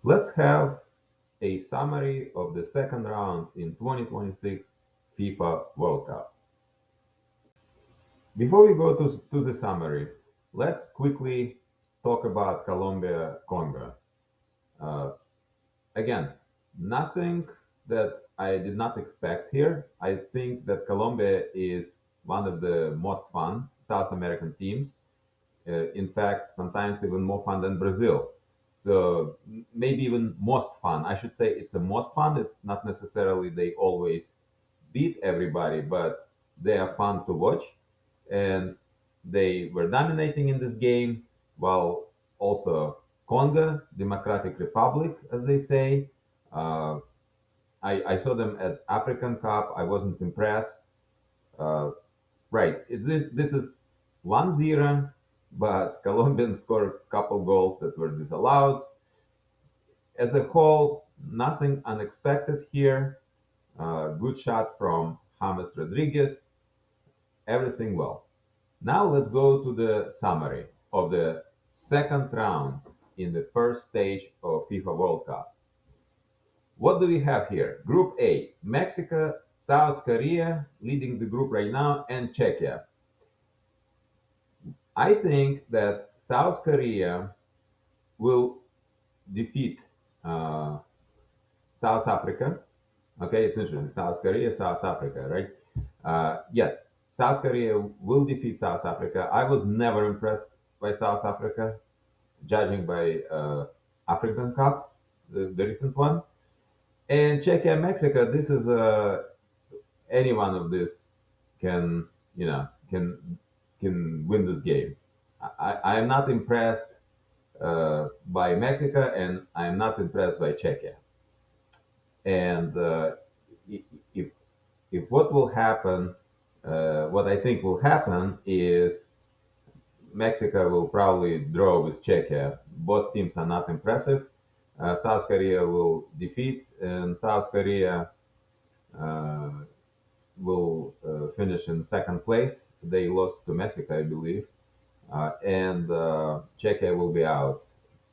Let's have a summary of the second round in 2026 FIFA World Cup. Before we go to the summary, let's quickly talk about Colombia Congo. Uh, Again, nothing that I did not expect here. I think that Colombia is one of the most fun South American teams. In fact, sometimes even more fun than Brazil. So maybe even most fun. I should say it's the most fun. It's not necessarily they always beat everybody, but they are fun to watch. And they were dominating in this game, while also Congo, Democratic Republic, as they say. Uh, I saw them at African Cup. I wasn't impressed. Uh, right. This is 1-0, but Colombians scored a couple goals that were disallowed. As a whole, nothing unexpected here. Good shot from James Rodriguez. Everything well. Now let's go to the summary of the second round in the first stage of FIFA World Cup. What do we have here? Group A, Mexico, South Korea leading the group right now, and Czechia. I think that South Korea will defeat uh, South Africa. Okay, it's interesting. South Korea, South Africa, right? Yes, South Korea will defeat South Africa. I was never impressed by South Africa, judging by African Cup, the recent one. And Czechia, Mexico. This is any one of this can can win this game. I am not impressed by Mexico, and I am not impressed by Czechia. And if what will happen, what I think will happen is Mexico will probably draw with Czechia. Both teams are not impressive. South Korea will defeat, and South Korea uh, will finish in second place. They lost to Mexico, I believe, and Czechia will be out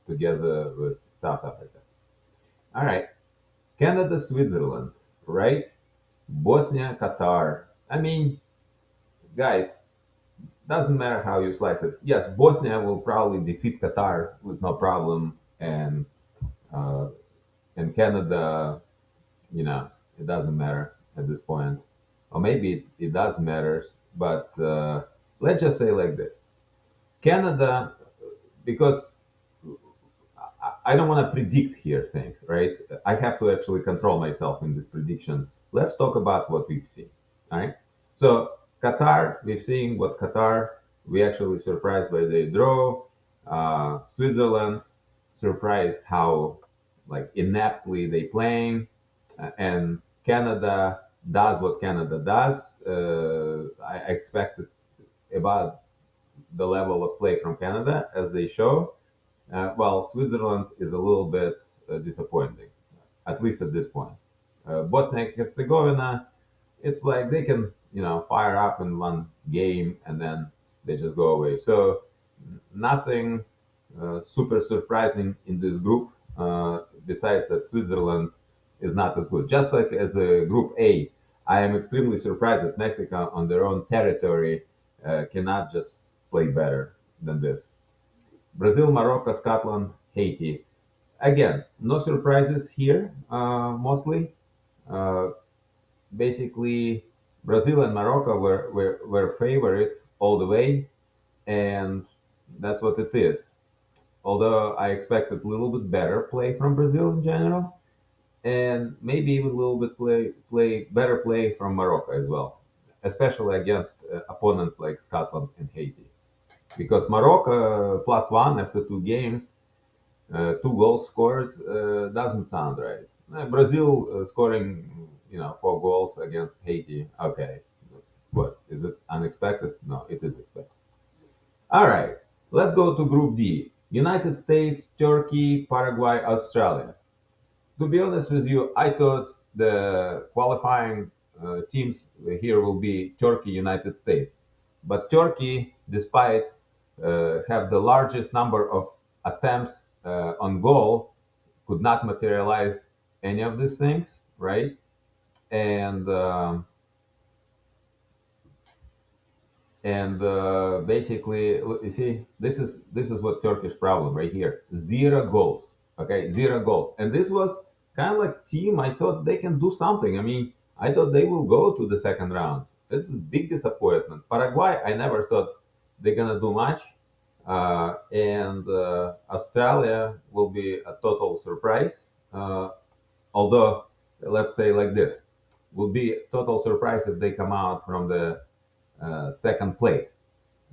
together with South Africa. All right, Canada, Switzerland, right? Bosnia, Qatar. I mean, guys, doesn't matter how you slice it. Yes, Bosnia will probably defeat Qatar with no problem, uh, and Canada, it doesn't matter at this point, or maybe it does matters. But let's just say like this: Canada, because I don't want to predict here things, right? I have to actually control myself in these predictions. Let's talk about what we've seen. All right. So Qatar, we've seen what Qatar. We actually surprised by the draw. Switzerland, surprised how like ineptly they playing, and Canada does what Canada does. I expected about the level of play from Canada as they show. While Switzerland is a little bit disappointing, at least at this point. Bosnia and Herzegovina, it's like they can, fire up in one game and then they just go away. So nothing super surprising in this group, besides that Switzerland is not as good. Just like as a Group A, I am extremely surprised that Mexico on their own territory cannot just play better than this. Brazil, Morocco, Scotland, Haiti. Again, no surprises here, mostly. Uh, Basically, Brazil and Morocco were favorites all the way, and that's what it is. Although I expected a little bit better play from Brazil in general, and maybe even a little bit better play from Morocco as well, especially against opponents like Scotland and Haiti. Because Morocco +1 after two games, two goals scored, doesn't sound right. Brazil scoring, four goals against Haiti. Okay, what is it unexpected? No, it is expected. All right, let's go to Group D: United States, Turkey, Paraguay, Australia. To be honest with you, I thought the qualifying teams here will be Turkey, United States, but Turkey, despite have the largest number of attempts on goal, could not materialize any of these things, right? And basically, you see, this is what Turkish problem right here. Zero goals. Okay, zero goals. And this was kind of like team. I thought they can do something. I mean, I thought they will go to the second round. It's a big disappointment. Paraguay, I never thought they're gonna do much. And Australia will be a total surprise. Although, let's say like this, will be a total surprise if they come out from the second place,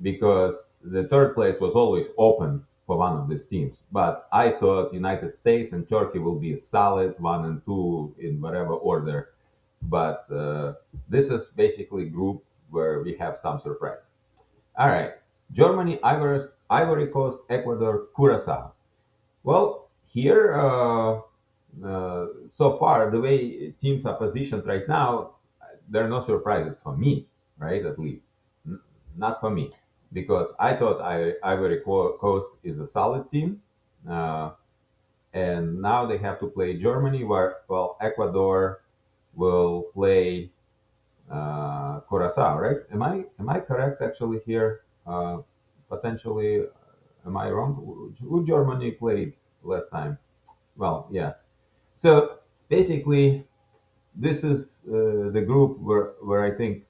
because the third place was always open for one of these teams. But I thought United States and Turkey will be a solid one and two in whatever order. But this is basically group where we have some surprise. All right, Germany, Ivory Coast, Ecuador, Curacao. Well, here so far the way teams are positioned right now, there are no surprises for me, right? At least not for me, because I thought Ivory Coast is a solid team, uh, and now they have to play Germany, where well Ecuador will play Curacao, right? Am I correct actually here? Potentially, am I wrong? Who Germany played last time? Well, yeah. So basically, this is the group where I think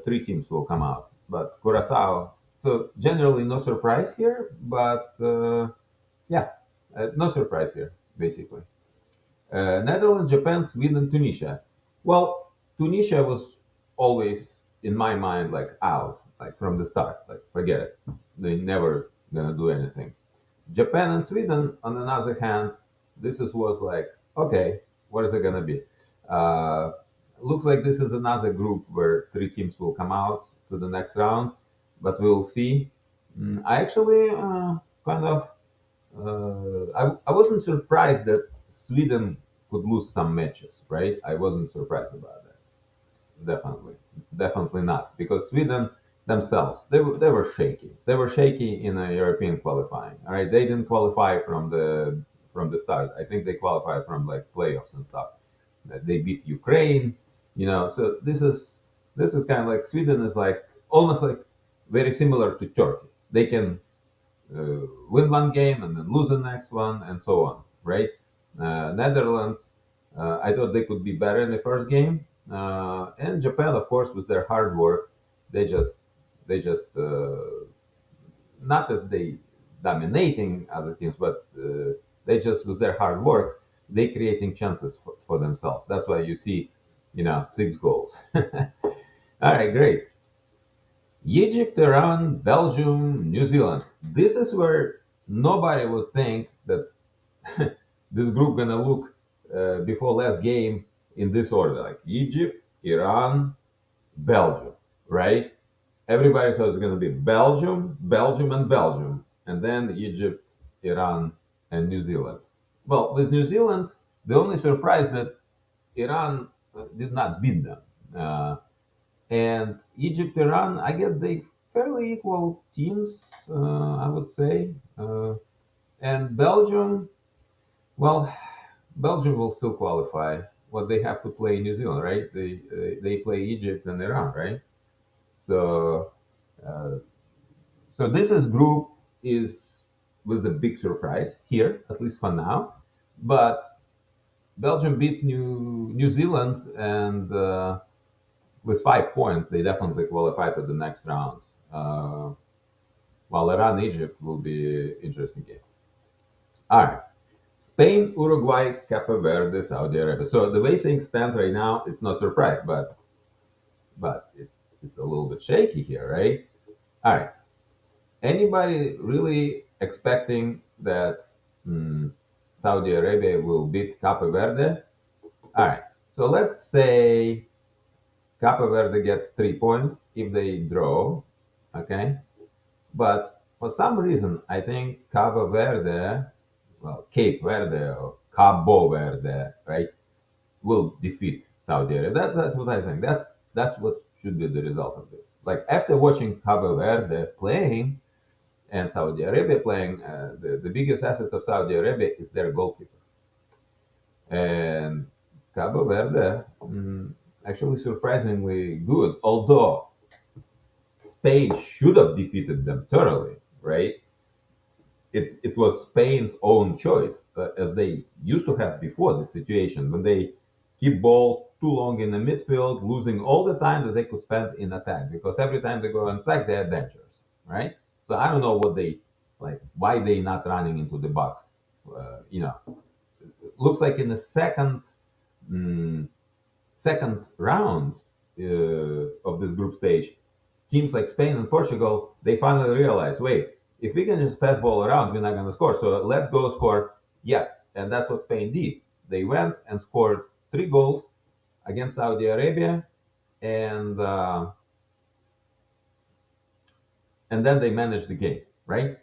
three teams will come out, but Curacao. So generally, no surprise here, but yeah, no surprise here, basically. Netherlands, Japan, Sweden, Tunisia. Well, Tunisia was always in my mind like out, like from the start, like forget it. They never gonna do anything. Japan and Sweden, on the other hand, was like, okay, what is it gonna be? Uh, Looks like this is another group where three teams will come out to the next round, but we'll see. I actually kind of I wasn't surprised that Sweden could lose some matches, right? I wasn't surprised about that. Definitely, definitely not, because Sweden themselves they were shaky. They were shaky in a European qualifying. All right, they didn't qualify from the start. I think they qualified from like playoffs and stuff. They beat Ukraine, So this is kind of like Sweden is like almost like very similar to Turkey. They can win one game and then lose the next one, and so on, right? Netherlands, I thought they could be better in the first game, and Japan, of course, with their hard work, they just not as they dominating other teams, but they just with their hard work, they creating chances for themselves. That's why you see, six goals. All right, great. Egypt, Iran, Belgium, New Zealand. This is where nobody would think that this group gonna look before last game in this order, like Egypt, Iran, Belgium, right? Everybody thought it's gonna be Belgium, Belgium, and Belgium, and then Egypt, Iran, and New Zealand. Well, with New Zealand, the only surprise that Iran did not beat them. And Egypt, Iran, I guess they fairly equal teams, I would say. And Belgium, well, Belgium will still qualify. Well, they have to play New Zealand, right? They play Egypt and Iran, right? So uh, so this is group is was a big surprise here, at least for now. But Belgium beats New Zealand, and with 5 points, they definitely qualify to the next round. Uh, while Iran Egypt will be an interesting game. All right. Spain, Uruguay, Cape Verde, Saudi Arabia. So the way things stand right now, it's no surprise, but it's a little bit shaky here, right? All right. Anybody really expecting that Saudi Arabia will beat Cape Verde? All right. So let's say Cape Verde gets 3 points if they draw, okay? But for some reason, I think Cabo Verde, well, Cape Verde or Cabo Verde, right, will defeat Saudi Arabia. That's what I think. That's what should be the result of this. Like after watching Cabo Verde playing and Saudi Arabia playing, the biggest asset of Saudi Arabia is their goalkeeper. And Cabo Verde, actually surprisingly good, although Spain should have defeated them thoroughly, right? It was Spain's own choice, as they used to have before this situation when they keep ball too long in the midfield, losing all the time that they could spend in attack because every time they go in attack, they are dangerous, right? So I don't know what they like, why they not running into the box. You know, looks like in the mm, second round of this group stage, teams like Spain and Portugal, they finally realize, wait, if we can just pass ball around, we're not going to score. So let's go score. Yes, and that's what Spain did. They went and scored 3 goals against Saudi Arabia, and uh, and then they managed the game, right?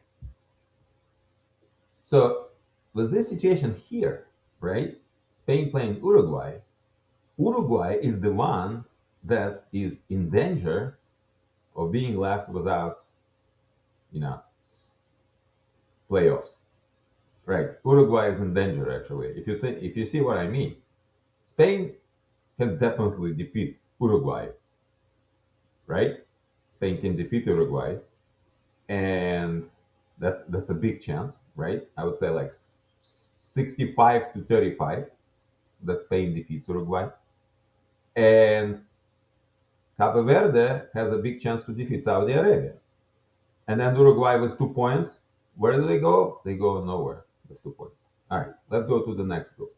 So with this situation here, right? Spain playing Uruguay. Uruguay is the one that is in danger of being left without, you know, playoffs. Right. Uruguay is in danger actually. If you see what I mean, Spain can definitely defeat Uruguay, right? Spain can defeat Uruguay, and that's a big chance, right? I would say like 65 to 35 that Spain defeats Uruguay, and Cabo Verde has a big chance to defeat Saudi Arabia. And then Uruguay with 2 points. Where do they go? They go nowhere with 2 points. All right, let's go to the next group.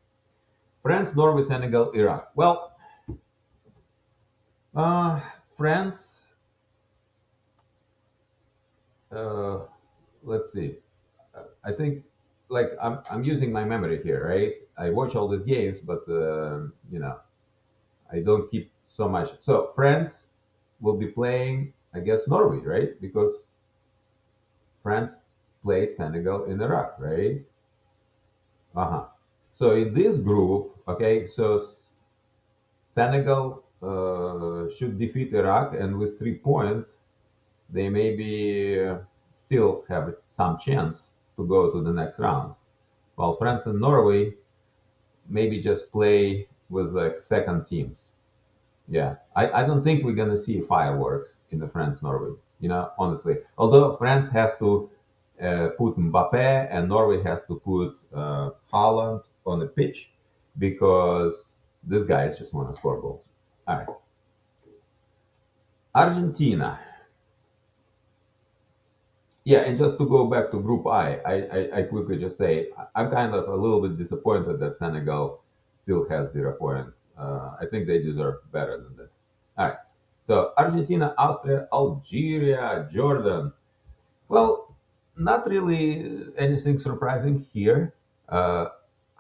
France, Norway, Senegal, Iraq. Well, uh, France, uh, let's see. I think, like, I'm using my memory here, right? I watch all these games, but, I don't keep so much. So France will be playing, I guess, Norway, right? Because France played Senegal in Iraq, right? Uh-huh. So in this group, okay, so Senegal should defeat Iraq, and with 3 points, they maybe still have some chance to go to the next round. While France and Norway maybe just play with like second teams. Yeah, I don't think we're gonna see fireworks in the France Norway. Honestly, although France has to put Mbappe and Norway has to put Haaland on the pitch because these guys just want to score goals. All right, Argentina. Yeah, and just to go back to Group I quickly just say I'm kind of a little bit disappointed that Senegal still has 0 points. I think they deserve better than this. All right, so Argentina, Austria, Algeria, Jordan. Well, not really anything surprising here. Uh,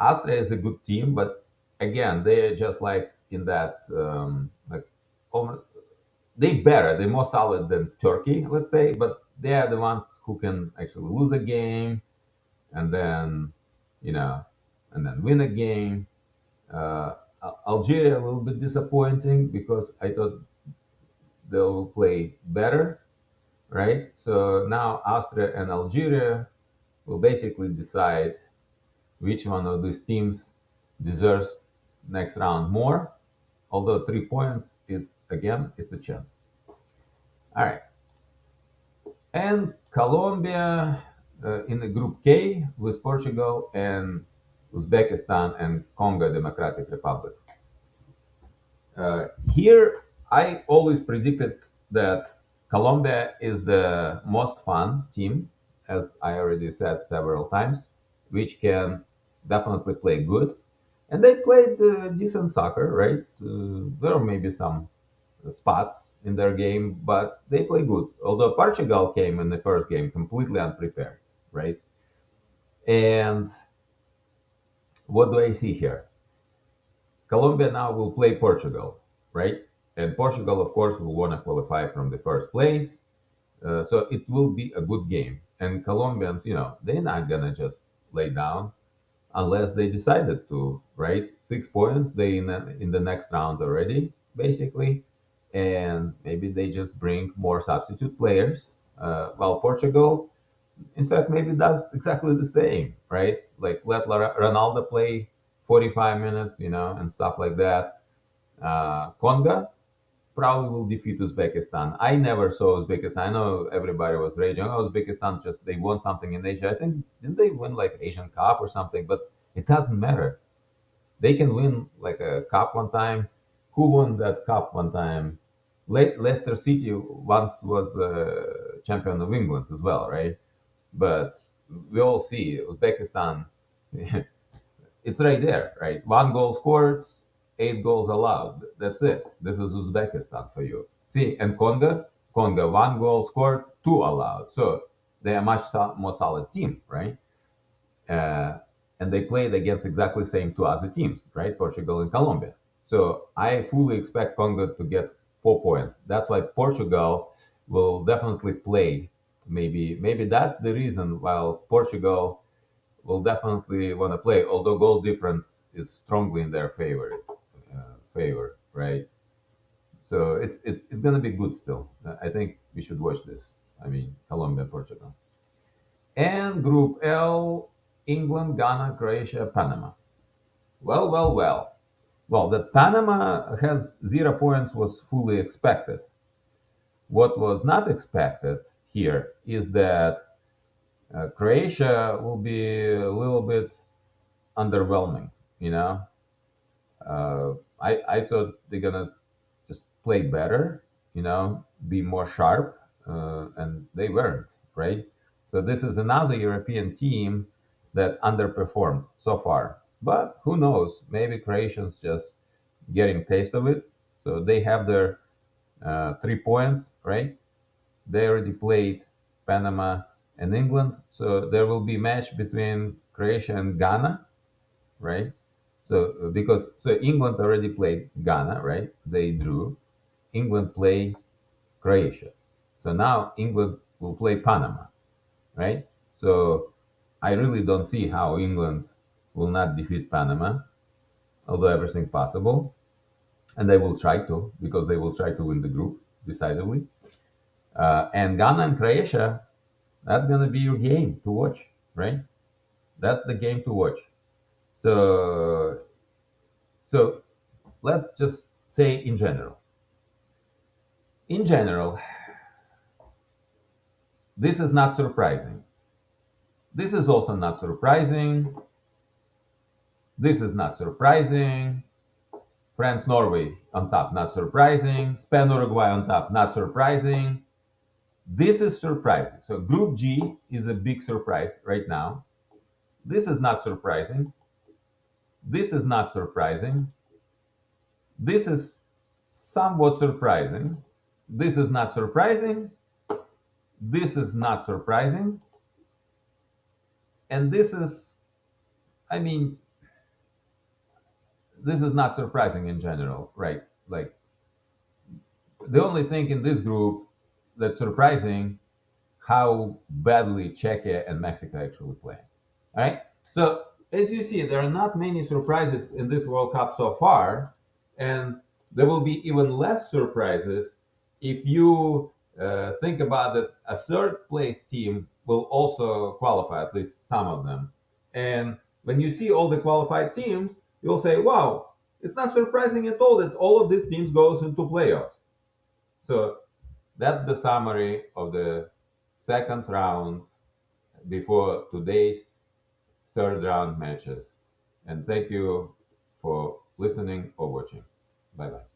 Austria is a good team, but again, they're just like in that like almost they're more solid than Turkey, let's say, but they are the ones who can actually lose a game and then, you know, and then win a game. Algeria a little bit disappointing because I thought they'll play better, right? So now Austria and Algeria will basically decide which one of these teams deserves next round more. Although 3 points, it's a chance. All right. And Colombia in the Group K with Portugal and Uzbekistan and Congo Democratic Republic. Here, I always predicted that Colombia is the most fun team, as I already said several times, which can definitely play good. And they played decent soccer, right? There are maybe some spots in their game, but they play good. Although Portugal came in the first game completely unprepared, right? And what do I see here? Colombia now will play Portugal, right? And Portugal, of course, will want to qualify from the first place. So it will be a good game. And Colombians, they're not going to just lay down unless they decided to, right? 6 points, they in the next round already, basically. And maybe they just bring more substitute players. While Portugal, in fact, maybe does exactly the same, right? Like let Ronaldo play 45 minutes, and stuff like that. Conga probably will defeat Uzbekistan. I never saw Uzbekistan. I know everybody was raging. Oh, Uzbekistan just they won something in Asia. I think didn't they win like Asian Cup or something? But it doesn't matter. They can win like a cup one time. Who won that cup one time? Leicester City once was champion of England as well, right? But we all see Uzbekistan. It's right there, right? One goal scored, 8 goals allowed. That's it. This is Uzbekistan for you. See, and Congo, 1 goal scored, two allowed. So they are much more solid team, right? Uh, and they played against exactly the same two other teams, right? Portugal and Colombia. So I fully expect Congo to get 4 points. That's why Portugal will definitely play. Maybe that's the reason. While Portugal will definitely want to play, although goal difference is strongly in their favor, right? So it's gonna be good still. I think we should watch this. I mean, Colombia, Portugal, and Group L: England, Ghana, Croatia, Panama. Well, well, well. Well, that Panama has 0 points was fully expected. What was not expected here is that Croatia will be a little bit underwhelming. You know, I thought they're gonna just play better, be more sharp, and they weren't, right? So this is another European team that underperformed so far. But who knows? Maybe Croatians just getting taste of it. So they have their 3 points, right? They already played Panama and England, so there will be match between Croatia and Ghana, right? So because England already played Ghana, right? They drew. England play Croatia. So now England will play Panama, right? So I really don't see how England will not defeat Panama, although everything possible, and they will try to because they will try to win the group decisively. And Ghana and Croatia, that's gonna be your game to watch, right? That's the game to watch. So so let's just say in general. In general, this is not surprising. This is also not surprising. This is not surprising. France, Norway on top, not surprising. Spain, Uruguay on top, not surprising. This is surprising. So Group G is a big surprise right now. This is not surprising. This is not surprising. This is somewhat surprising. This is not surprising. This is not surprising. And this is, I mean, this is not surprising in general, right? Like the only thing in this group that's surprising how badly Czechia and Mexico actually play. All right. So as you see, there are not many surprises in this World Cup so far, and there will be even less surprises if you think about it. A third place team will also qualify, at least some of them. And when you see all the qualified teams, you'll say, "Wow, it's not surprising at all that all of these teams goes into playoffs." So that's the summary of the second round before today's third round matches. And thank you for listening or watching. Bye bye.